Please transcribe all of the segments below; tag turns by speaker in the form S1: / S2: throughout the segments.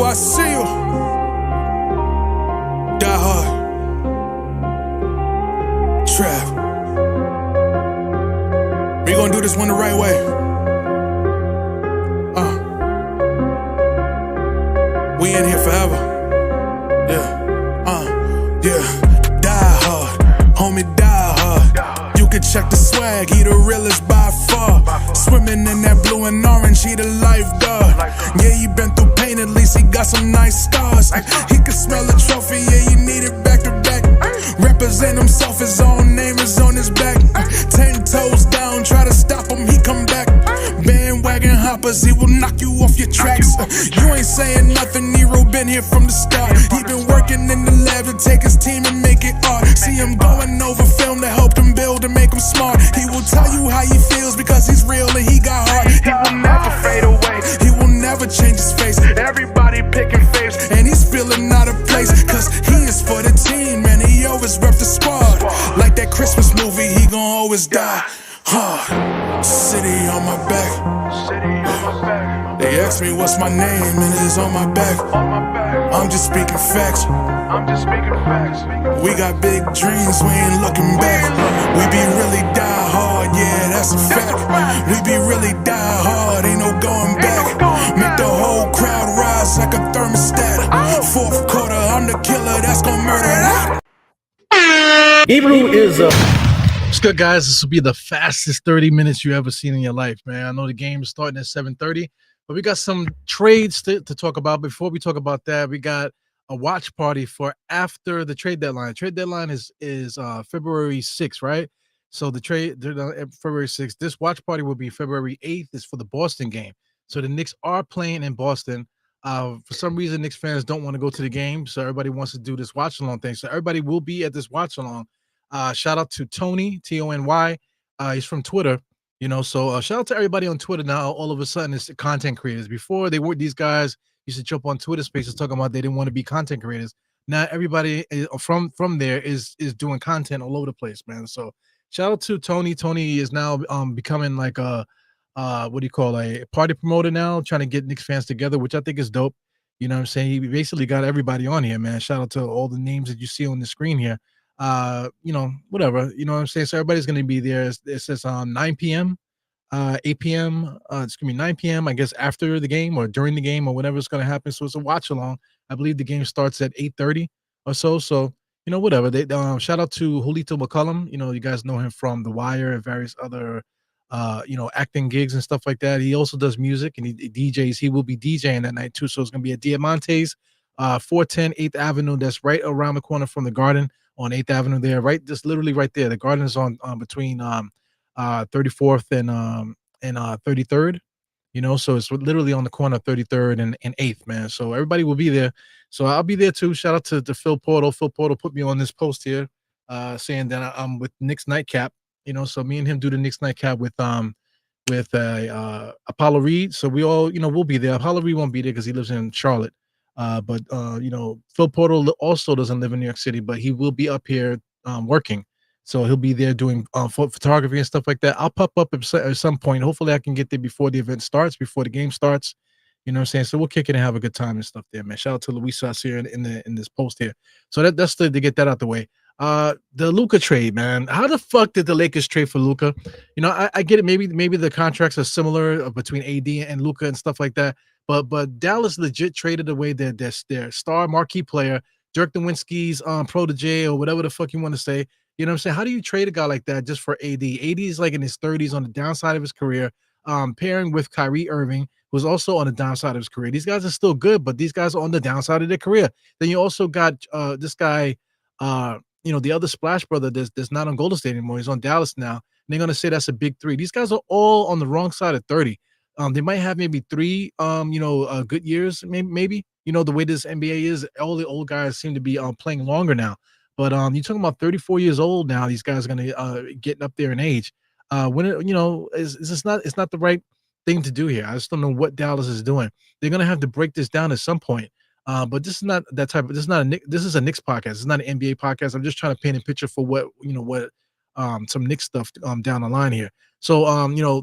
S1: I see you. Die hard. Trav. We gonna do this one the right way. We in here forever. Yeah. Die hard. Homie, die hard. You can check the swag, he the realest by far. Swimming in that blue and orange, he the lifeguard. Yeah, he been through pain, at least he got some nice scars. He can smell a trophy, yeah, you need it back to back. Represent himself, his own name is on his back. 10 toes down, try to stop him, he come back. Bandwagon hoppers, he will knock you off your tracks. You ain't saying nothing, Nero been here from the start. He been working in the lab to take his team and make it art. See him going over film to help him build and make him smart. He will tell you how he feels because he's real and he got heart. He will never fade away, he will never change his face. Everybody picking faves and he's feeling out of place. Cause he is for the team and he always rep the squad. Like that Christmas movie, he gon' always die hard. City on my back. They ask me what's my name and it's on my back. I'm just speaking facts. We got big dreams, we ain't looking back. We be really die hard, yeah, that's a fact. We be really die hard, ain't no going back. Make the whole crowd rise like a thermostat. Fourth quarter, I'm the killer that's gonna murder that.
S2: Hebrew is
S3: What's good, guys? This will be the fastest 30 minutes you ever seen in your life, man. I know the game is starting at 7:30, but we got some trades to talk about. Before we talk about that, we got a watch party for after the trade deadline. Trade deadline is February 6th, right? So the trade February 6th. This watch party will be February 8th. Is for the Boston game. So the Knicks are playing in Boston. For some reason, Knicks fans don't want to go to the game, so everybody wants to do this watch along thing. So everybody will be at this watch along. Shout out to Tony, Tony. He's from Twitter, so shout out to everybody on Twitter now. All of a sudden, it's content creators. Before, they were these guys used to jump on Twitter spaces talking about they didn't want to be content creators. Now everybody from there is doing content all over the place, man. So shout out to Tony. Tony is now becoming like a a party promoter now, trying to get Knicks fans together, which I think is dope. You know what I'm saying? He basically got everybody on here, man. Shout out to all the names that you see on the screen here. Whatever, you know what I'm saying? So everybody's going to be there. It says 9 p.m., 8 p.m. It's going to be 9 p.m., I guess, after the game or during the game or whatever is going to happen. So it's a watch along. I believe the game starts at 8:30 or so. So, whatever. They shout out to Julito McCullum. You guys know him from The Wire and various other, acting gigs and stuff like that. He also does music and he DJs. He will be DJing that night too. So it's going to be at Diamante's, 410 8th Avenue. That's right around the corner from the Garden. On 8th Avenue there, right? Just literally right there. The Garden is on between 34th and 33rd, so it's literally on the corner of 33rd and 8th, man. So everybody will be there. So I'll be there too. Shout out to Phil Portal. Phil Portal put me on this post here saying that I'm with Knicks Nightcap, so me and him do the Knicks Nightcap with Apollo Reed. So we all, we'll be there. Apollo Reed won't be there because he lives in Charlotte. But Phil Portal also doesn't live in New York City, but he will be up here working. So he'll be there doing photography and stuff like that. I'll pop up at some point. Hopefully I can get there before the event starts, before the game starts. You know what I'm saying? So we'll kick it and have a good time and stuff there, man. Shout out to Luis here in this post here. So that's to get that out the way. The Luka trade, man. How the fuck did the Lakers trade for Luka? I get it. Maybe the contracts are similar between AD and Luka and stuff like that. But Dallas legit traded away their star marquee player, Dirk Nowitzki's protege or whatever the fuck you want to say. You know what I'm saying? How do you trade a guy like that just for AD? AD is like in his 30s on the downside of his career, pairing with Kyrie Irving, who's also on the downside of his career. These guys are still good, but these guys are on the downside of their career. Then you also got this guy, the other Splash brother that's not on Golden State anymore. He's on Dallas now. And they're going to say that's a big three. These guys are all on the wrong side of 30. They might have maybe three, good years, maybe. The way this NBA is, all the old guys seem to be playing longer now. But you're talking about 34 years old now. These guys are going to getting up there in age. It's not the right thing to do here. I just don't know what Dallas is doing. They're going to have to break this down at some point. But this is not that type of. This is a Knicks podcast. It's not an NBA podcast. I'm just trying to paint a picture for what some Knicks stuff down the line here. So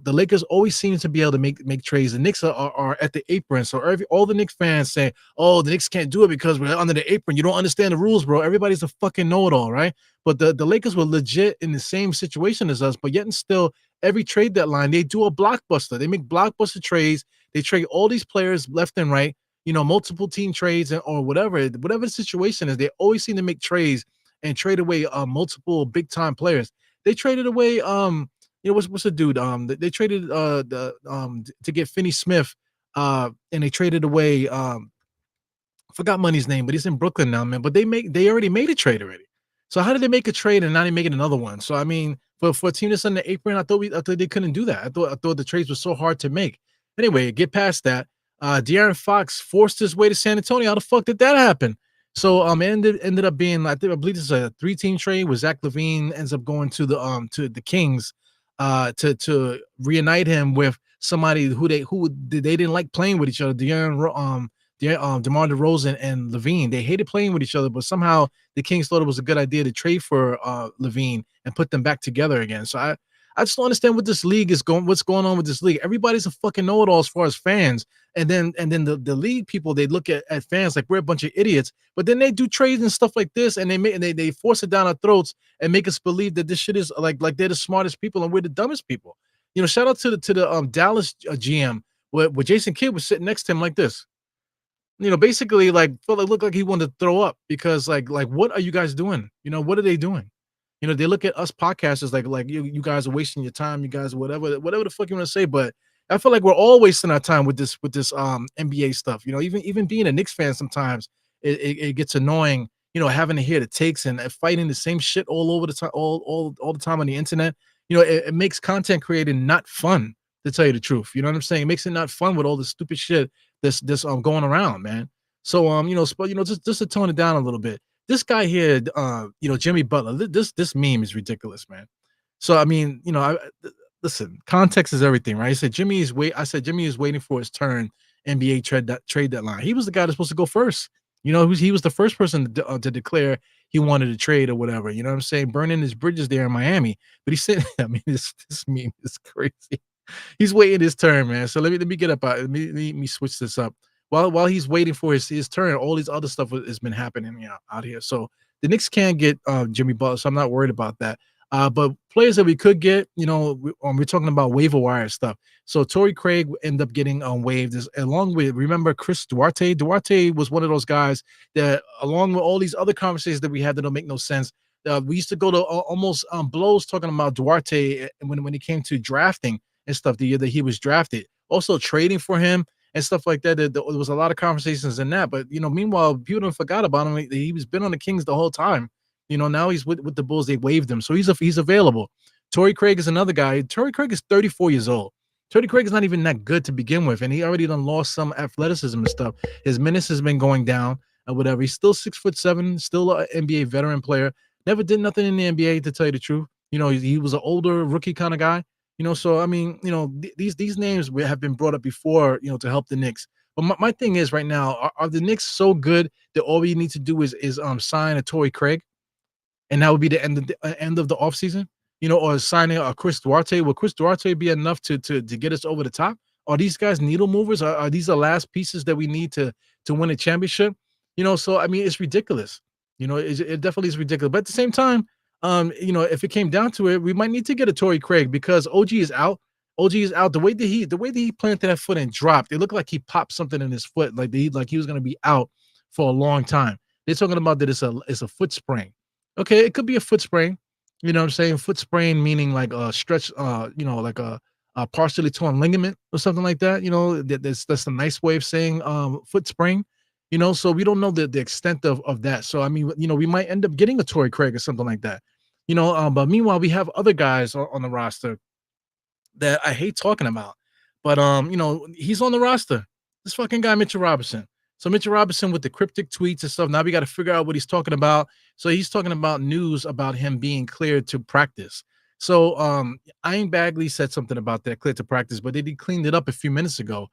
S3: the Lakers always seem to be able to make trades. The Knicks are at the apron. So all the Knicks fans say, "Oh, the Knicks can't do it because we're under the apron." You don't understand the rules, bro. Everybody's a fucking know-it-all, right? But the Lakers were legit in the same situation as us, but yet and still, every trade deadline, they do a blockbuster. They make blockbuster trades. They trade all these players left and right, multiple team trades or whatever the situation is. They always seem to make trades and trade away multiple big time players. They traded away what's the dude? They traded to get Finney Smith, and they traded away forgot money's name, but he's in Brooklyn now, man. But they already made a trade already. So how did they make a trade and now they making another one? So I mean, for a team that's on the apron, I thought they couldn't do that. I thought the trades were so hard to make. Anyway, get past that. De'Aaron Fox forced his way to San Antonio. How the fuck did that happen? So it ended up being I believe this is a 3-team trade where Zach LaVine ends up going to the Kings to reunite him with somebody who they didn't like playing with each other. DeMar DeRozan and Levine, they hated playing with each other, but somehow the Kings thought it was a good idea to trade for Levine and put them back together again. So I just don't understand what this league is what's going on with this league. Everybody's a fucking know-it-all as far as fans. And then the league people, they look at fans like we're a bunch of idiots, but then they do trades and stuff like this, and they force it down our throats and make us believe that this shit is like they're the smartest people and we're the dumbest people. Shout out to the Dallas GM where Jason Kidd was sitting next to him like this. Basically like felt like looked like he wanted to throw up because like what are you guys doing? What are they doing? They look at us podcasters like you guys are wasting your time, you guys whatever the fuck you want to say, but I feel like we're all wasting our time with this NBA stuff. Even being a Knicks fan sometimes it gets annoying, having to hear the takes and fighting the same shit all over the time, all the time on the internet. It makes content creating not fun, to tell you the truth. You know what I'm saying? It makes it not fun with all the stupid shit that's going around, man. So just to tone it down a little bit. This guy here, Jimmy Butler, this meme is ridiculous, man. So I mean, listen, context is everything, right? I said Jimmy is waiting for his turn NBA trade deadline. He was the guy that's supposed to go first. He was the first person to declare he wanted to trade or whatever. You know what I'm saying? Burning his bridges there in Miami. But he said, I mean, this meme is crazy. He's waiting his turn, man. So let me get up. Let me switch this up. While he's waiting for his turn, all these other stuff has been happening out here. So the Knicks can't get Jimmy Butler, so I'm not worried about that. But players that we could get, we're talking about waiver wire stuff. So Torrey Craig ended up getting waived, along with, remember, Chris Duarte. Duarte was one of those guys that, along with all these other conversations that we had that don't make no sense, we used to go to almost blows talking about Duarte when it came to drafting and stuff the year that he was drafted. Also trading for him and stuff like that. There was a lot of conversations in that. But, meanwhile, people forgot about him. He was been on the Kings the whole time. Now he's with the Bulls. They waived him. So he's available. Torrey Craig is another guy. Torrey Craig is 34 years old. Torrey Craig is not even that good to begin with. And he already done lost some athleticism and stuff. His minutes has been going down or whatever. He's still 6'7", still an NBA veteran player. Never did nothing in the NBA, to tell you the truth. He was an older rookie kind of guy. So I mean, these names have been brought up before, to help the Knicks. But my thing is right now, are the Knicks so good that all we need to do is sign a Torrey Craig, and that would be the end of the offseason, or signing a Chris Duarte? Will Chris Duarte be enough to get us over the top? Are these guys needle movers? Are these the last pieces that we need to win a championship? So I mean, it's ridiculous. It definitely is ridiculous. But at the same time, if it came down to it, we might need to get a Torrey Craig because OG is out. OG is out. The way that he planted that foot and dropped, it looked like he popped something in his foot, like he was going to be out for a long time. They're talking about that it's a foot sprain. Okay, it could be a foot sprain. You know what I'm saying? Foot sprain meaning like a stretch, like a partially torn ligament or something like that. That's a nice way of saying foot sprain. So we don't know the extent of that. So I mean, we might end up getting a Torrey Craig or something like that. But meanwhile, we have other guys on the roster that I hate talking about. But he's on the roster. This fucking guy, Mitchell Robinson. So Mitchell Robinson with the cryptic tweets and stuff. Now we got to figure out what he's talking about. So he's talking about news about him being cleared to practice. So Ian Bagley said something about that, cleared to practice, but he cleaned it up a few minutes ago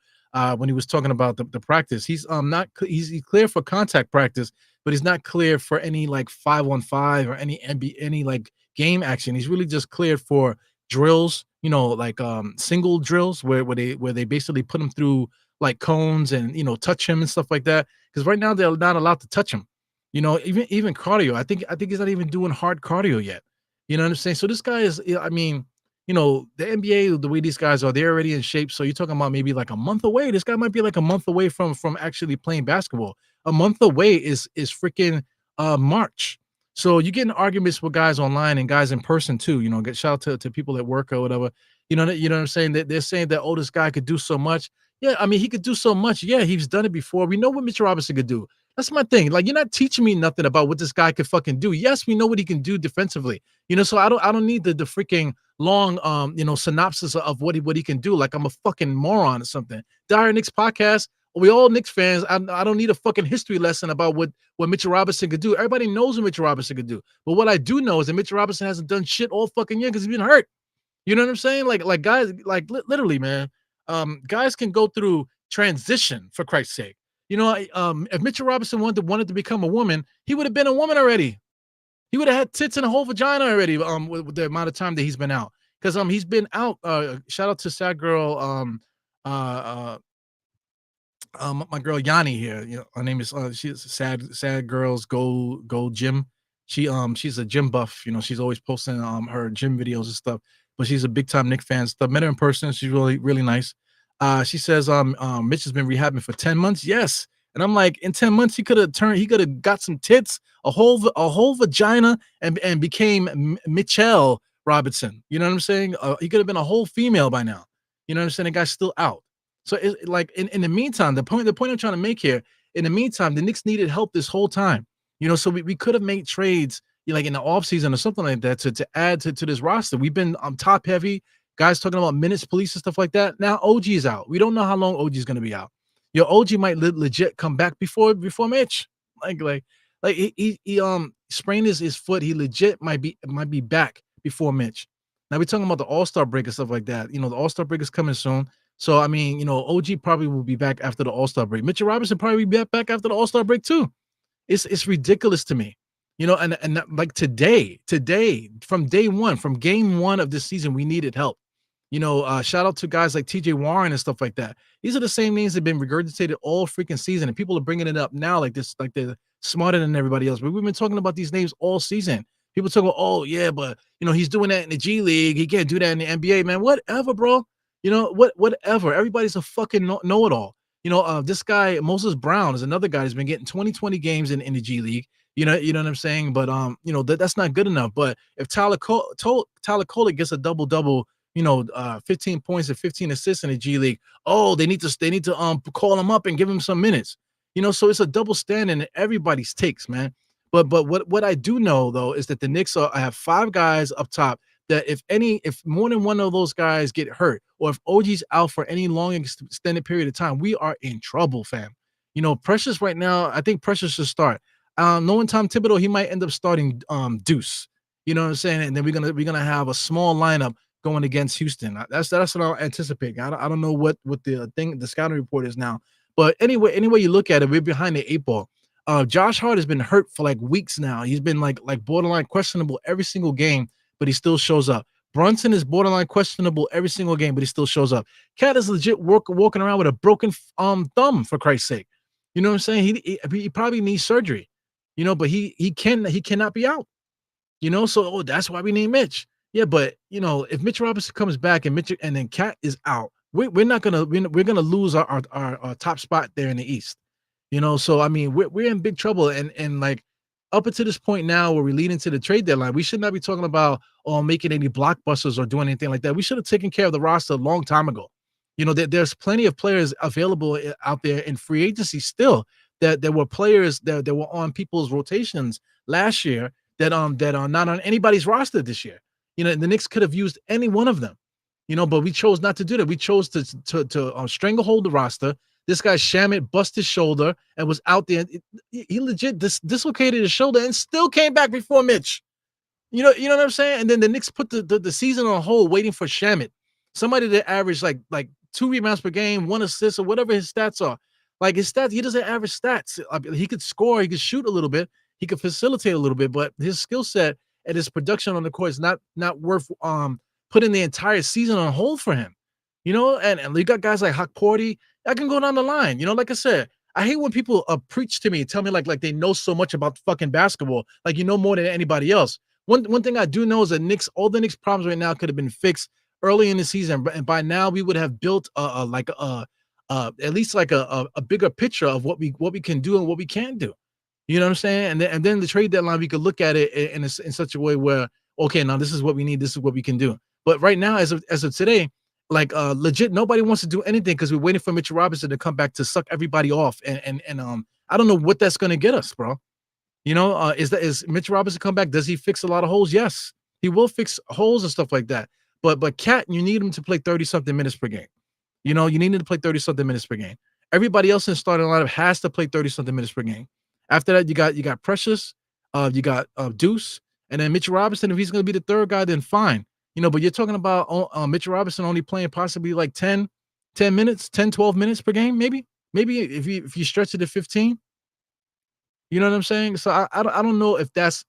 S3: when he was talking about the practice. He's he's clear for contact practice, but he's not clear for any like 5-on-5 or any like game action. He's really just cleared for drills, like single drills where they basically put him through like cones and touch him and stuff like that. Because right now they're not allowed to touch him. Even cardio. I think he's not even doing hard cardio yet. You know what I'm saying? So this guy is, I mean, the NBA, the way these guys are, they're already in shape. So you're talking about maybe like a month away. This guy might be like a month away from actually playing basketball. A month away is freaking March. So you get in arguments with guys online and guys in person too. Get shout out to people at work or whatever. You know what I'm saying? They're saying that this guy could do so much. Yeah, I mean he could do so much. Yeah, he's done it before. We know what Mitchell Robinson could do. That's my thing. Like you're not teaching me nothing about what this guy could fucking do. Yes, we know what he can do defensively. So I don't need the freaking long synopsis of what he can do. Like I'm a fucking moron or something. Dire Knicks podcast. We all Knicks fans. I don't need a fucking history lesson about what Mitchell Robinson could do. Everybody knows what Mitchell Robinson could do. But what I do know is that Mitchell Robinson hasn't done shit all fucking year because he's been hurt. You know what I'm saying? Like guys, like literally, man. Guys can go through transition for Christ's sake. If Mitchell Robinson wanted to become a woman, he would have been a woman already. He would have had tits and a whole vagina already. With the amount of time that he's been out, because he's been out. Shout out to Sad Girl. My girl Yanni here. Her name is she's Sad Girls Go Gym. She's a gym buff. She's always posting her gym videos and stuff. But she's a big time Knicks fan. Stuff. Met her in person. She's really nice. She says Mitch has been rehabbing for 10 months. Yes. And I'm like, in 10 months, he could have got some tits, a whole vagina, and became Mitchell Robinson. You know what I'm saying? He could have been a whole female by now. You know what I'm saying? The guy's still out. So it's like in the meantime, the point I'm trying to make here, in the meantime, the Knicks needed help this whole time. So we could have made trades like in the offseason or something like that to add to this roster. We've been top heavy, guys talking about minutes police and stuff like that. Now OG is out. We don't know how long OG is going to be out. Your OG might legit come back before Mitch. Like he sprained his foot. He legit might be back before Mitch. Now we're talking about the All-Star break and stuff like that. The All-Star break is coming soon. So I mean, OG probably will be back after the All-Star break. Mitchell Robinson probably be back after the All-Star break too. It's ridiculous to me. And like today, from day one, from game one of this season, we needed help. Shout out to guys like TJ Warren and stuff like that. These are the same names that have been regurgitated all freaking season, and people are bringing it up now like this, like they're smarter than everybody else. But we've been talking about these names all season. People talk about, oh yeah, but he's doing that in the G League. He can't do that in the NBA, man. Whatever, bro. Whatever. Everybody's a fucking know-it-all. This guy Moses Brown is another guy who's been getting 20 games in the G League. You know what I'm saying? But that's not good enough. But if Tyler Kolek gets a double-double, 15 points and 15 assists in the G League. Oh, they need to call him up and give him some minutes. So it's a double standard in everybody's takes, man. But what I do know though is that the Knicks have 5 guys up top that if more than one of those guys get hurt, or if OG's out for any long extended period of time, we are in trouble, fam. Precious right now, I think Precious should start. Knowing Tom Thibodeau, he might end up starting Deuce. You know what I'm saying? And then we're gonna have a small lineup going against Houston. That's what I anticipate. I don't know what the scouting report is now, but anyway you look at it, we're behind the 8 ball. Josh Hart has been hurt for like weeks now. He's been like borderline questionable every single game, but he still shows up. Brunson is borderline questionable every single game, but he still shows up. Cat is legit walking around with a broken thumb, for Christ's sake. You know what I'm saying? He probably needs surgery. But he cannot be out. So that's why we need Mitch. Yeah, but if Mitch Robinson comes back and then Cat is out, we're gonna lose our top spot there in the East. So I mean we're in big trouble, and like up until this point now where we lead into the trade deadline, we should not be talking about making any blockbusters or doing anything like that. We should have taken care of the roster a long time ago. There's plenty of players available out there in free agency still that there were players that were on people's rotations last year that are not on anybody's roster this year. The Knicks could have used any one of them, but we chose not to do that. We chose to stranglehold the roster. This guy Shamet bust his shoulder and was out there. He legit dislocated his shoulder and still came back before Mitch. You know what I'm saying? And then the Knicks put the season on hold waiting for Shamet, somebody that averaged like 2 rebounds per game, 1 assist, or whatever his stats are. Like his stats, he doesn't average stats. He could score, he could shoot a little bit, he could facilitate a little bit, but his skill set and his production on the court is not worth putting the entire season on hold for him. And you got guys like Hawk Porty. I can go down the line. Like I said, I hate when people preach to me, tell me like they know so much about fucking basketball, like more than anybody else. One thing I do know is that all the Knicks problems right now could have been fixed early in the season, and by now we would have built at least like a bigger picture of what we can do and what we can't do. You know what I'm saying? And then the trade deadline, we could look at it in such a way where, okay, now this is what we need, this is what we can do. But right now, as of today, like legit, nobody wants to do anything because we're waiting for Mitchell Robinson to come back to suck everybody off. And I don't know what that's gonna get us, bro. Is Mitchell Robinson come back? Does he fix a lot of holes? Yes, he will fix holes and stuff like that. But Cat, you need him to play 30-something minutes per game. You need him to play 30-something minutes per game. Everybody else in the starting lineup has to play 30-something minutes per game. After that, you got Precious, you got Deuce, and then Mitchell Robinson. If he's going to be the third guy, then fine. But you're talking about Mitchell Robinson only playing possibly like 10 minutes, 10, 12 minutes per game, maybe if you stretch it to 15. You know what I'm saying? So I don't know if that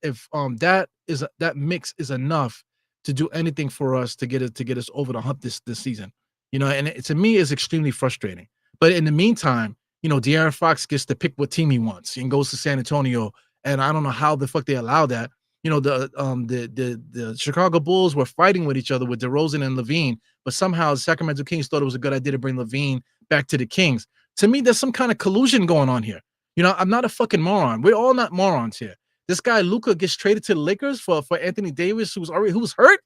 S3: mix is enough to do anything for us to get us over the hump this season. And to me, it's extremely frustrating. But in the meantime, De'Aaron Fox gets to pick what team he wants and goes to San Antonio. And I don't know how the fuck they allow that. The Chicago Bulls were fighting with each other with DeRozan and Levine, but somehow the Sacramento Kings thought it was a good idea to bring Levine back to the Kings. To me, there's some kind of collusion going on here. I'm not a fucking moron. We're all not morons here. This guy Luka gets traded to the Lakers for Anthony Davis, who was hurt.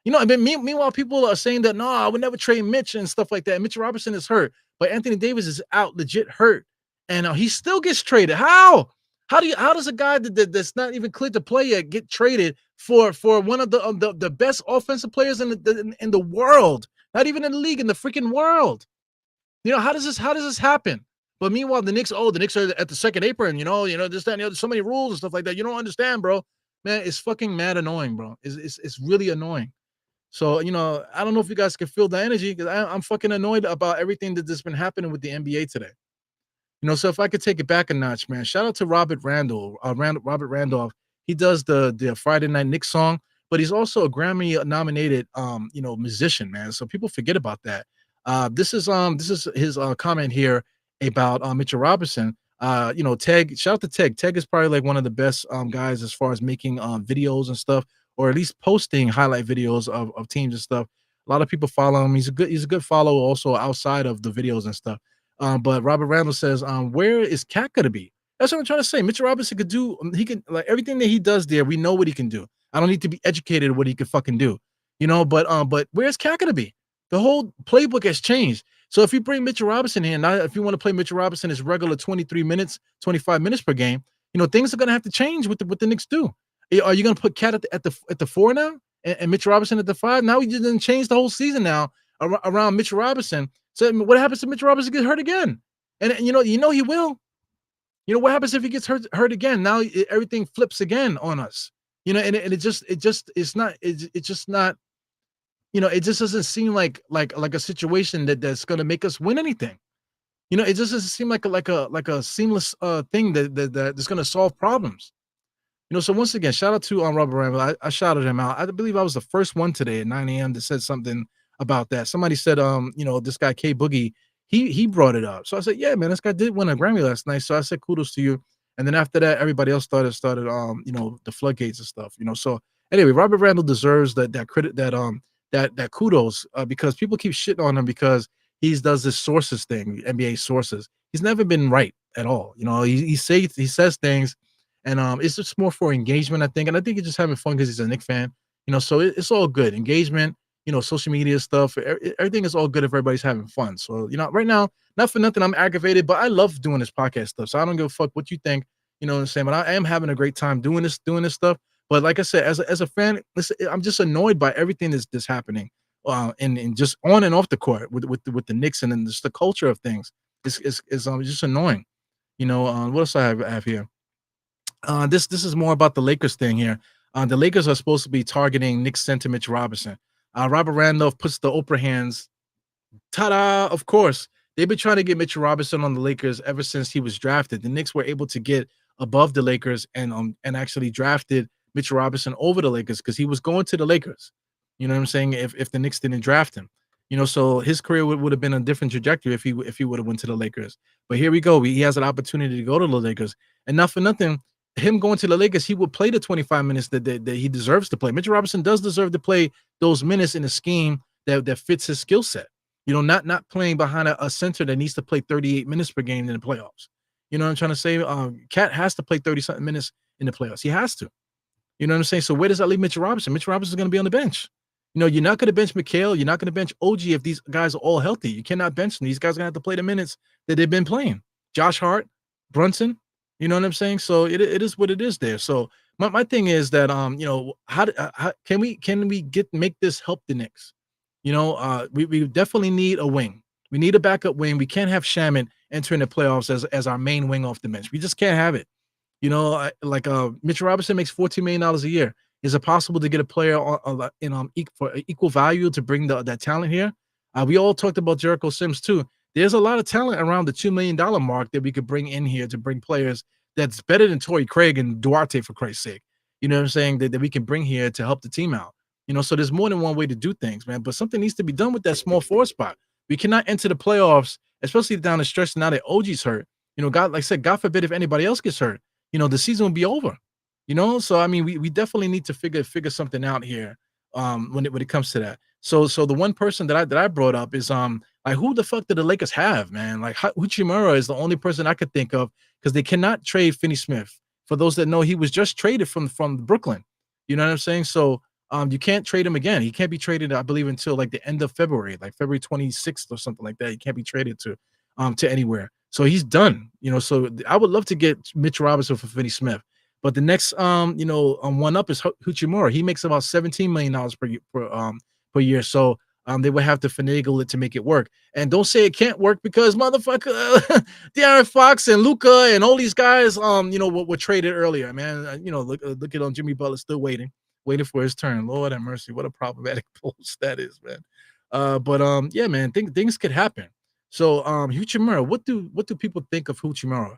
S3: Meanwhile, people are saying that no, I would never trade Mitch and stuff like that. Mitch Robinson is hurt, but Anthony Davis is out, legit hurt, and he still gets traded. How? How does a guy that's not even cleared to play yet get traded for one of the best offensive players in the world? Not even in the league, in the freaking world. How does this happen? But meanwhile, the Knicks are at the second apron. This, that, and the other. So many rules and stuff like that. You don't understand, bro. Man, it's fucking mad annoying, bro. It's really annoying. So, I don't know if you guys can feel the energy because I'm fucking annoyed about everything that's been happening with the NBA today. So if I could take it back a notch, man, shout out to Robert Randolph. He does the Friday Night Knicks song, but he's also a Grammy nominated, musician, man. So people forget about that. This is his comment here about Mitchell Robinson. Teg, shout out to Teg. Teg is probably like one of the best guys as far as making videos and stuff, or at least posting highlight videos of teams and stuff. A lot of people follow him. He's a good follow also outside of the videos and stuff. But Robert Randall says, where is Cat gonna be? That's what I'm trying to say. Mitchell Robinson could do, he can, like, everything that he does there, we know what he can do. I don't need to be educated what he could fucking do. But where's Cat gonna be? The whole playbook has changed. So if you bring Mitchell Robinson in, now if you want to play Mitchell Robinson his regular 23 minutes, 25 minutes per game, things are gonna have to change with what the Knicks do. Are you gonna put Cat at the 4 now and Mitchell Robinson at the 5? Now he didn't change the whole season now around Mitchell Robinson. So what happens if Mitchell Robinson gets hurt again? And he will. What happens if he gets hurt again? Now everything flips again on us. And it just doesn't seem like a situation that's gonna make us win anything. It just doesn't seem like a seamless thing that's gonna solve problems. So once again, shout out to Robert Randall. I shouted him out. I believe I was the first one today at 9 a.m. that said something about that. Somebody said, this guy K Boogie, he brought it up. So I said, yeah, man, this guy did win a Grammy last night. So I said, kudos to you. And then after that, everybody else started the floodgates and stuff. So anyway, Robert Randall deserves that credit, that kudos, because people keep shitting on him because he does this sources thing, NBA sources. He's never been right at all. He says things. And it's just more for engagement, I think. And I think he's just having fun because he's a Knicks fan. So it's all good. Engagement, social media stuff. Everything is all good if everybody's having fun. So, right now, not for nothing, I'm aggravated, but I love doing this podcast stuff. So I don't give a fuck what you think. You know what I'm saying? But I am having a great time doing this stuff. But like I said, as a fan, I'm just annoyed by everything that's happening. And just on and off the court with the Knicks and then just the culture of things. It's just annoying. What else I have here? This is more about the Lakers thing here. The Lakers are supposed to be targeting Knicks center Mitch Robinson. Robert Randolph puts the Oprah hands. Ta-da! Of course, they've been trying to get Mitchell Robinson on the Lakers ever since he was drafted. The Knicks were able to get above the Lakers and actually drafted Mitchell Robinson over the Lakers because he was going to the Lakers. You know what I'm saying? If the Knicks didn't draft him, so his career would have been a different trajectory if he would have went to the Lakers. But here we go. He has an opportunity to go to the Lakers, and not for nothing, him going to the Lakers, he would play the 25 minutes that he deserves to play. Mitchell Robinson does deserve to play those minutes in a scheme that fits his skill set. Not playing behind a center that needs to play 38 minutes per game in the playoffs. You know what I'm trying to say? Cat has to play 30 something minutes in the playoffs. He has to. You know what I'm saying? So where does that leave Mitchell Robinson? Mitchell Robinson is going to be on the bench. You're not going to bench McHale. You're not going to bench OG if these guys are all healthy. You cannot bench them. These guys are going to have to play the minutes that they've been playing. Josh Hart, Brunson. You know what I'm saying? So it is what it is there. So my thing is that how can we make this help the Knicks? We definitely need a wing. We need a backup wing. We can't have Shaman entering the playoffs as our main wing off the bench. We just can't have it. Mitchell Robinson makes $14 million a year. Is it possible to get a player for equal value to bring that talent here? We all talked about Jericho Sims too. There's a lot of talent around the $2 million mark that we could bring in here to bring players that's better than Torrey Craig and Duarte, for Christ's sake. You know what I'm saying? That we can bring here to help the team out. So there's more than one way to do things, man. But something needs to be done with that small forward spot. We cannot enter the playoffs, especially down the stretch now that OG's hurt. God, like I said, God forbid if anybody else gets hurt, the season will be over. So I mean, we definitely need to figure something out here when it comes to that. So the one person that I brought up is like, who the fuck did the Lakers have, man? Like Uchimura is the only person I could think of, because they cannot trade Finney Smith. For those that know, he was just traded from Brooklyn. You know what I'm saying? So you can't trade him again. He can't be traded, I believe, until like the end of February, like February 26th or something like that. He can't be traded to anywhere. So he's done. So I would love to get Mitch Robinson for Finney Smith. But the next, one up is Hachimura. He makes about $17 million per year. So they would have to finagle it to make it work. And don't say it can't work, because motherfucker, De'Aaron Fox and Luka and all these guys, were traded earlier, man. Look at Jimmy Butler still waiting for his turn. Lord have mercy, what a problematic post that is, man. Yeah, man, things could happen. So Hachimura, what do people think of Hachimura?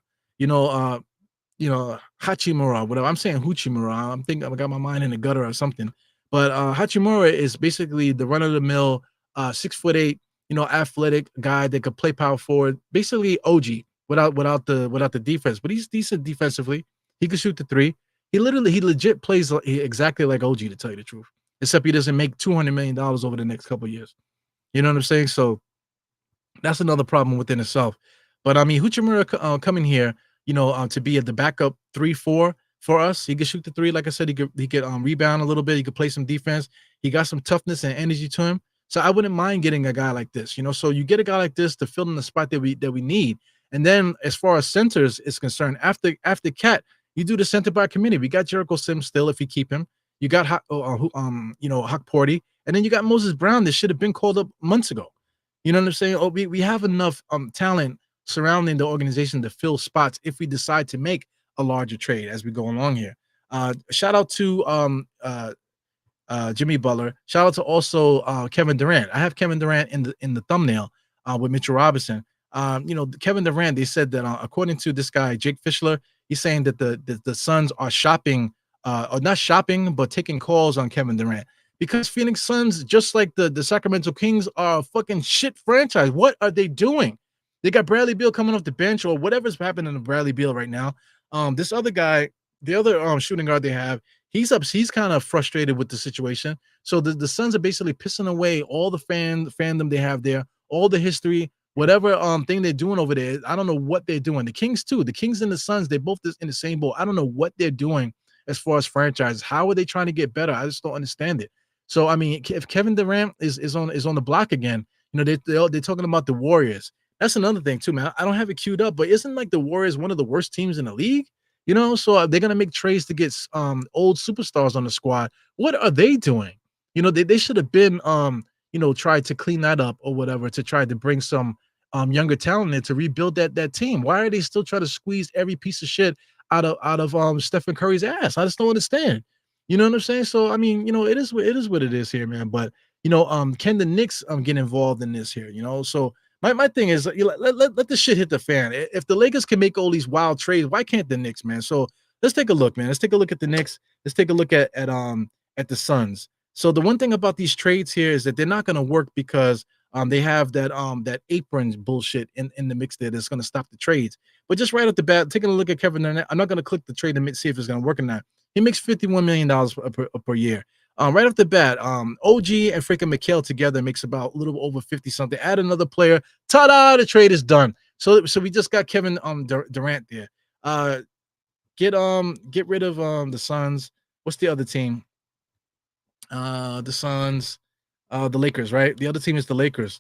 S3: Hachimura, whatever. I'm saying Hachimura. I'm thinking I got my mind in the gutter or something. But Hachimura is basically the run-of-the-mill 6'8", athletic guy that could play power forward. Basically OG without the defense. But he's decent defensively. He can shoot the three. He legit plays exactly like OG, to tell you the truth. Except he doesn't make $200 million over the next couple of years. You know what I'm saying? So that's another problem within itself. But I mean, Hachimura coming here, to be at the backup 3-4 for us. He could shoot the three, like I said. He could rebound a little bit. He could play some defense. He got some toughness and energy to him. So I wouldn't mind getting a guy like this. So you get a guy like this to fill in the spot that we need. And then as far as centers is concerned, after Cat, you do the center by committee. We got Jericho Sims still if you keep him. You got Huck Porty, and then you got Moses Brown that should have been called up months ago. You know what I'm saying? Oh, we have enough talent surrounding the organization to fill spots if we decide to make a larger trade as we go along here. Shout out to Jimmy Butler. Shout out to also Kevin Durant. I have Kevin Durant in the thumbnail with Mitchell Robinson. Kevin Durant, they said that according to this guy, Jake Fischler, he's saying that the Suns are shopping, or not shopping, but taking calls on Kevin Durant. Because Phoenix Suns, just like the Sacramento Kings, are a fucking shit franchise. What are they doing? They got Bradley Beal coming off the bench, or whatever's happening to Bradley Beal right now. This other guy, the other shooting guard they have, he's kind of frustrated with the situation. So the Suns are basically pissing away all the fandom they have there, all the history, whatever thing they're doing over there. I don't know what they're doing. The Kings too. The Kings and the Suns, they're both in the same boat. I don't know what they're doing as far as franchises. How are they trying to get better? I just don't understand it. So I mean, if Kevin Durant is on the block again, they're talking about the Warriors. That's another thing too, man. I don't have it queued up, but isn't like the Warriors one of the worst teams in the league? So they're gonna make trades to get old superstars on the squad. What are they doing? They should have been tried to clean that up or whatever, to try to bring some younger talent in to rebuild that team. Why are they still trying to squeeze every piece of shit out of Stephen Curry's ass? I just don't understand. You know what I'm saying? So I mean, it is what it is here, man. But can the Knicks get involved in this here? So my thing is, let the shit hit the fan. If the Lakers can make all these wild trades, why can't the Knicks, man? So let's take a look, man. Let's take a look at the Knicks. Let's take a look at the Suns. So the one thing about these trades here is that they're not going to work because they have that apron bullshit in the mix there that's going to stop the trades. But just right off the bat, taking a look at Kevin Durant, I'm not going to click the trade and see if it's going to work or not. He makes $51 million per year. Right off the bat, OG and freaking Mikhail together makes about a little over 50 something. Add another player, ta-da! The trade is done. So we just got Kevin Durant there. Get rid of the Suns. What's the other team? The Suns, the Lakers, right? The other team is the Lakers.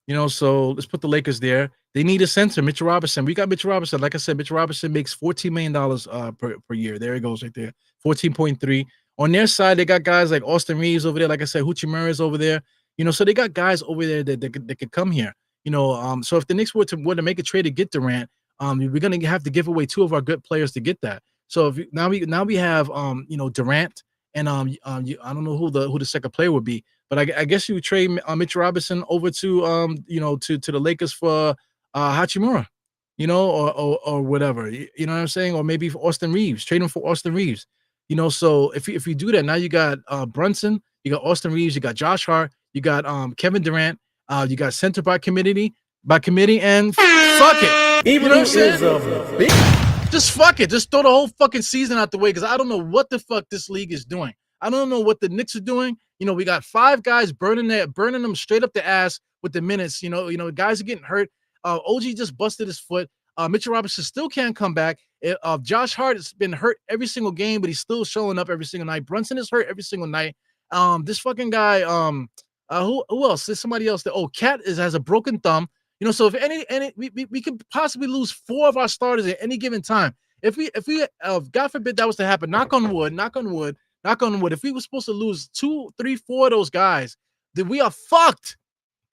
S3: So let's put the Lakers there. They need a center, Mitchell Robinson. We got Mitchell Robinson. Like I said, Mitchell Robinson makes $14 million per year. There it goes right there. 14.3. On their side, they got guys like Austin Reeves over there. Like I said, Hachimura is over there. So they got guys over there that could come here. So if the Knicks were to make a trade to get Durant, we're gonna have to give away two of our good players to get that. So now we have Durant and I don't know who the second player would be, but I guess you would trade Mitchell Robinson over to to the Lakers for Hachimura, or whatever. You know what I'm saying? Or maybe for Austin Reeves, trade him for Austin Reeves. So if you do that, now you got Brunson, you got Austin Reeves, you got Josh Hart, you got Kevin Durant, you got center by committee, and fuck it.
S2: Even is big.
S3: Just fuck it. Just throw the whole fucking season out the way because I don't know what the fuck this league is doing. I don't know what the Knicks are doing. We got 5 guys burning them straight up the ass with the minutes. Guys are getting hurt. OG just busted his foot. Mitchell Robinson still can't come back. Josh Hart has been hurt every single game, but he's still showing up every single night. Brunson is hurt every single night. This fucking guy, who else? There's somebody else that Cat has a broken thumb. So if any we could possibly lose 4 of our starters at any given time. If we God forbid that was to happen, knock on wood. If we were supposed to lose 2, 3, 4 of those guys, then we are fucked.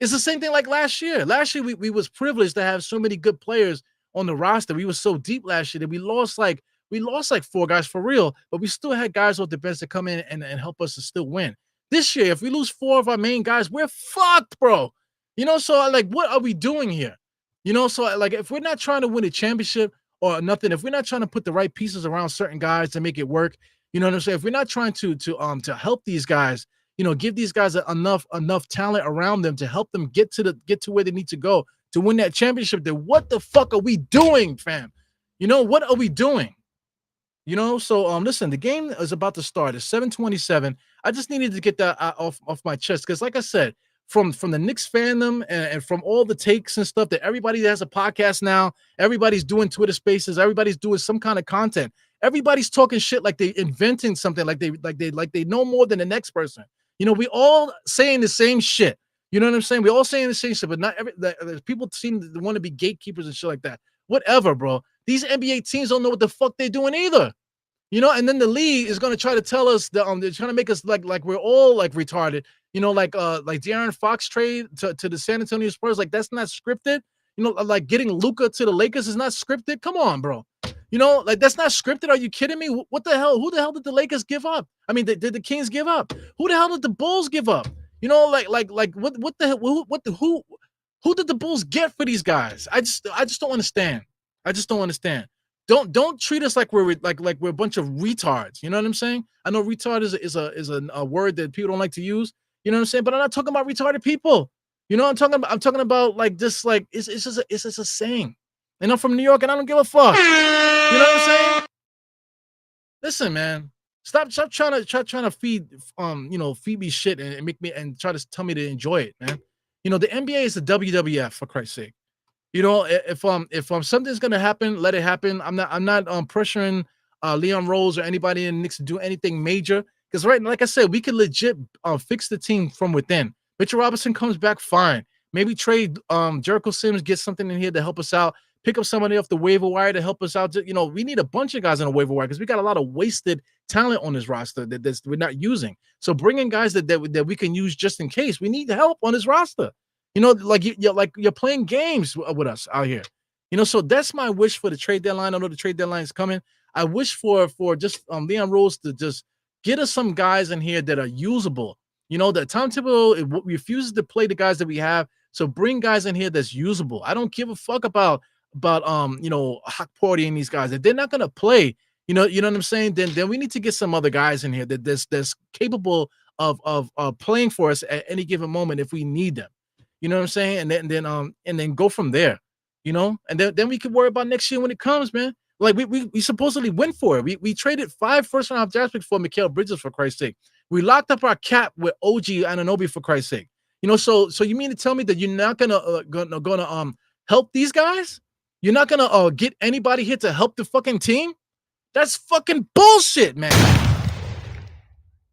S3: It's the same thing like last year. Last year we was privileged to have so many good players on the roster. We were so deep last year that we lost like 4 guys for real, but we still had guys off the bench to come in and help us to still win. This year, if we lose 4 of our main guys, we're fucked, bro. So like, what are we doing here? So like, if we're not trying to win a championship or nothing, if we're not trying to put the right pieces around certain guys to make it work, you know what I'm saying? If we're not trying to help these guys, give these guys enough talent around them to help them get to where they need to go to win that championship, then what the fuck are we doing, fam? What are we doing? So listen, the game is about to start. It's 7:27. I just needed to get that off my chest because, like I said, from the Knicks fandom and from all the takes and stuff that everybody has a podcast now, everybody's doing Twitter Spaces, everybody's doing some kind of content. Everybody's talking shit like they inventing something, like they know more than the next person. We all saying the same shit. You know what I'm saying? We all saying the same shit, but not people seem to want to be gatekeepers and shit like that. Whatever, bro. These NBA teams don't know what the fuck they're doing either. And then the league is going to try to tell us that they're trying to make us like we're all like retarded. Like De'Aaron Fox trade to the San Antonio Spurs, like that's not scripted. Like getting Luka to the Lakers is not scripted. Come on, bro. Like that's not scripted. Are you kidding me? What the hell? Who the hell did the Lakers give up? I mean, did the Kings give up? Who the hell did the Bulls give up? Like what the hell? Who did the Bulls get for these guys? I just don't understand. I just don't understand. Don't treat us like we're a bunch of retards. You know what I'm saying? I know retard is a word that people don't like to use. You know what I'm saying? But I'm not talking about retarded people. I'm talking about like this, like it's just a saying. And I'm from New York and I don't give a fuck. You know what I'm saying? Listen, man. Stop trying to feed feed me shit and make me and try to tell me to enjoy it, man. The NBA is the WWF, for Christ's sake. If something's gonna happen, let it happen. I'm not pressuring Leon Rose or anybody in the Knicks to do anything major. Because like I said, we could legit fix the team from within. Mitchell Robinson comes back fine. Maybe trade Jericho Sims, get something in here to help us out. Pick up somebody off the waiver wire to help us out. We need a bunch of guys on the waiver wire because we got a lot of wasted talent on this roster that we're not using. So bringing guys that we can use just in case. We need help on this roster. Like you're playing games with us out here. So that's my wish for the trade deadline. I know the trade deadline is coming. I wish for just Leon Rose to just get us some guys in here that are usable. That Tom Thibodeau refuses to play the guys that we have. So bring guys in here that's usable. I don't give a fuck about Hawk Porty and these guys. If they're not gonna play, you know what I'm saying? Then we need to get some other guys in here that's capable of playing for us at any given moment if we need them. You know what I'm saying? And then go from there. You know, and then we could worry about next year when it comes, man. Like we supposedly went for it. We traded 5 first-round draft picks for Mikal Bridges, for Christ's sake. We locked up our cap with OG Anunoby, for Christ's sake. You know, so you mean to tell me that you're not gonna help these guys? You're not gonna get anybody here to help the fucking team? That's fucking bullshit, man.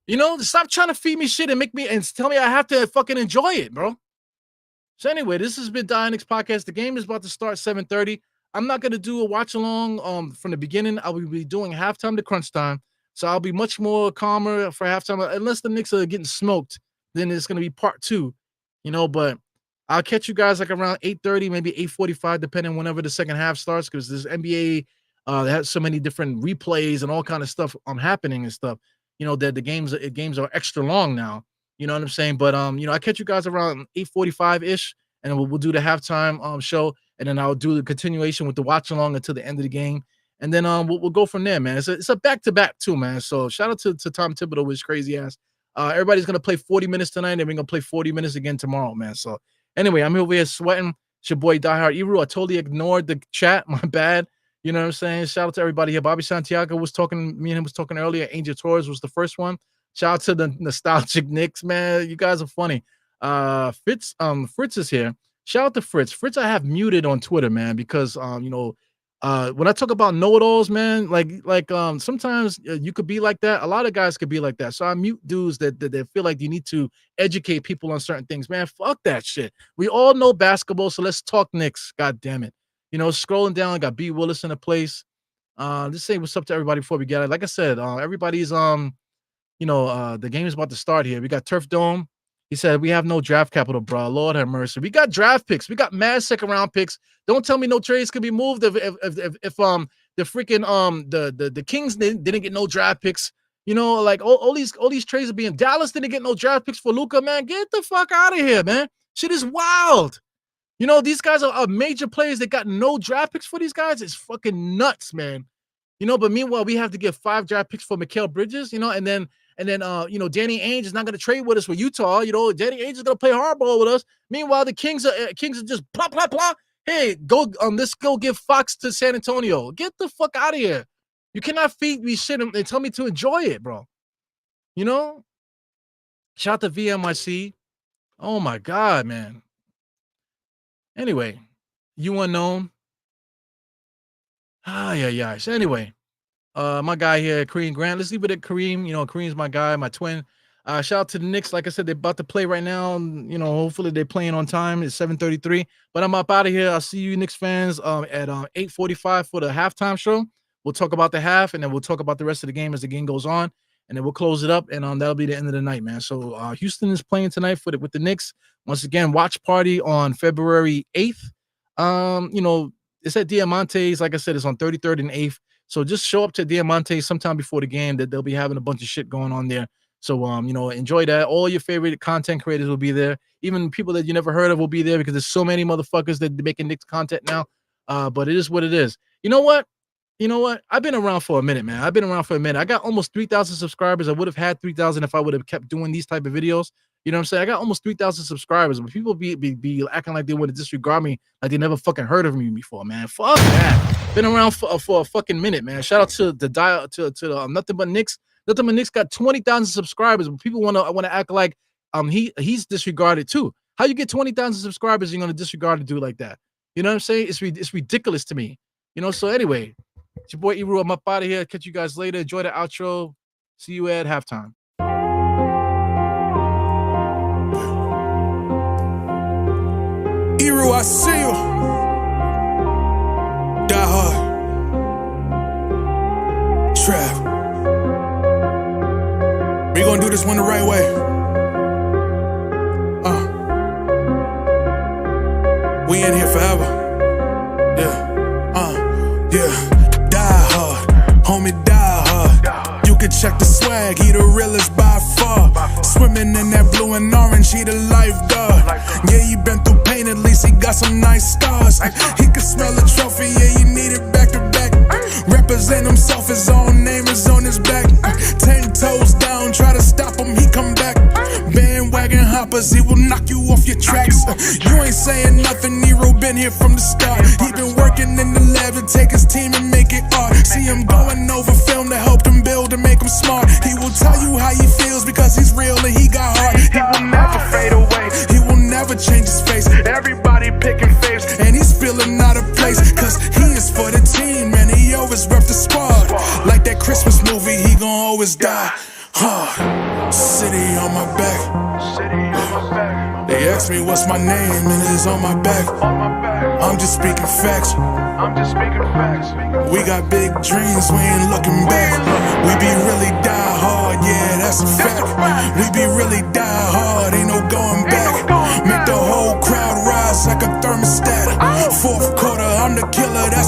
S3: You know, stop trying to feed me shit and tell me I have to fucking enjoy it, bro. So anyway, this has been Dionix Podcast. The game is about to start 7:30. I'm not gonna do a watch along from the beginning. I will be doing halftime to crunch time. So I'll be much more calmer for halftime. Unless the Knicks are getting smoked, then it's gonna be part 2. You know, but I'll catch you guys like around 8:30, maybe 8:45, depending whenever the second half starts, because this NBA has so many different replays and all kind of stuff happening and stuff. You know, that the games are extra long now. You know what I'm saying? But you know, I catch you guys around 8:45-ish, and we'll do the halftime show, and then I'll do the continuation with the watch along until the end of the game. And then we'll go from there, man. It's a back-to-back too, man. So shout out to Tom Thibodeau with his crazy ass. Everybody's gonna play 40 minutes tonight, and we're gonna play 40 minutes again tomorrow, man. So anyway, I'm over here sweating. It's your boy Diehard Eru. I totally ignored the chat. My bad. You know what I'm saying? Shout out to everybody here. Bobby Santiago was talking, me and him was talking earlier. Angel Torres was the first one. Shout out to the nostalgic Knicks, man. You guys are funny. Fritz is here. Shout out to Fritz. Fritz, I have muted on Twitter, man, because you know, when I talk about know-it-alls, man, like sometimes you could be like that. A lot of guys could be like that. So I mute dudes that feel like you need to educate people on certain things, man. Fuck that shit. We all know basketball, so let's talk Knicks. God damn it. You know, scrolling down, I got B Willis in the place. Just say what's up to everybody before we get it. Like I said, everybody's you know, the game is about to start here. We got Turf Dome. He said, we have no draft capital, bro. Lord have mercy. We got draft picks. We got mad second round picks. Don't tell me no trades could be moved if the freaking the Kings didn't get no draft picks. You know, like all these trades are being. Dallas didn't get no draft picks for Luka, man. Get the fuck out of here, man. Shit is wild. You know, these guys are major players. They got no draft picks for these guys. It's fucking nuts, man. You know, but meanwhile, we have to get 5 draft picks for Mikal Bridges, you know, and then you know, Danny Ainge is not going to trade with us for Utah. You know, Danny Ainge is going to play hardball with us. Meanwhile, the Kings are just blah, blah, blah. Hey, let's go give Fox to San Antonio. Get the fuck out of here. You cannot feed me shit and tell me to enjoy it, bro. You know? Shout out to VMIC. Oh, my God, man. Anyway, you unknown. Yeah. So anyway, my guy here, Kareem Grant. Let's leave it at Kareem. You know, Kareem's my guy, my twin. Shout out to the Knicks. Like I said, they're about to play right now. You know, hopefully they're playing on time. It's 7:33. But I'm up out of here. I'll see you Knicks fans at 8:45 for the halftime show. We'll talk about the half, and then we'll talk about the rest of the game as the game goes on. And then we'll close it up, and that'll be the end of the night, man. So Houston is playing tonight with the Knicks. Once again, watch party on February 8th. You know, it's at Diamante's. Like I said, it's on 33rd and 8th. So just show up to Diamante's sometime before the game. That they'll be having a bunch of shit going on there. So you know, enjoy that. All your favorite content creators will be there. Even people that you never heard of will be there because there's so many motherfuckers that are making Knicks content now. But it is what it is. You know what? I've been around for a minute, man. I got almost 3,000 subscribers. I would have had 3,000 if I would have kept doing these type of videos. You know what I'm saying? I got almost 3,000 subscribers, but people be acting like they want to disregard me, like they never fucking heard of me before, man. Fuck that. Been around for a fucking minute, man. Shout out to the Nothing But Knicks. Nothing But Knicks got 20,000 subscribers, but people want to act like he's disregarded too. How you get 20,000 subscribers and you're gonna disregard a dude like that? You know what I'm saying? It's ridiculous to me. You know. So anyway, it's your boy Eru. I'm up out of here. Catch you guys later. Enjoy the outro. See you at halftime.
S1: Eru, I see you. Die hard. Trap. We gonna do this one the right way. We in here forever. Yeah. Die hard. Homie, die hard. You can check the swag, he the realest by far. Swimming in that blue and orange, he the lifeguard. Yeah, he been through pain, at least he got some nice scars. He can smell a trophy, yeah, you need it back to back. Represent himself, his own name is on his back. 10 toes down, try to stop him, he come back. choppers, he will knock you off your tracks. You ain't saying nothing, Nero been here from the start. He been working in the lab to take his team and make it art. See him going over film to help him build and make him smart. He will tell you how he feels because he's real and he got heart. He will never fade away, he will never change his face. Everybody picking faves and he's feeling out of place, cause he is for the team and he always rep the squad. Like that Christmas movie, he gon' always die hard. City on my back. They ask me what's my name and it's on my back. I'm just speaking facts. We got big dreams, we ain't looking back. We be really die hard, yeah, that's a fact. We be really die hard, ain't no going back. Make the whole crowd rise like a thermostat. Fourth quarter, I'm the killer, that's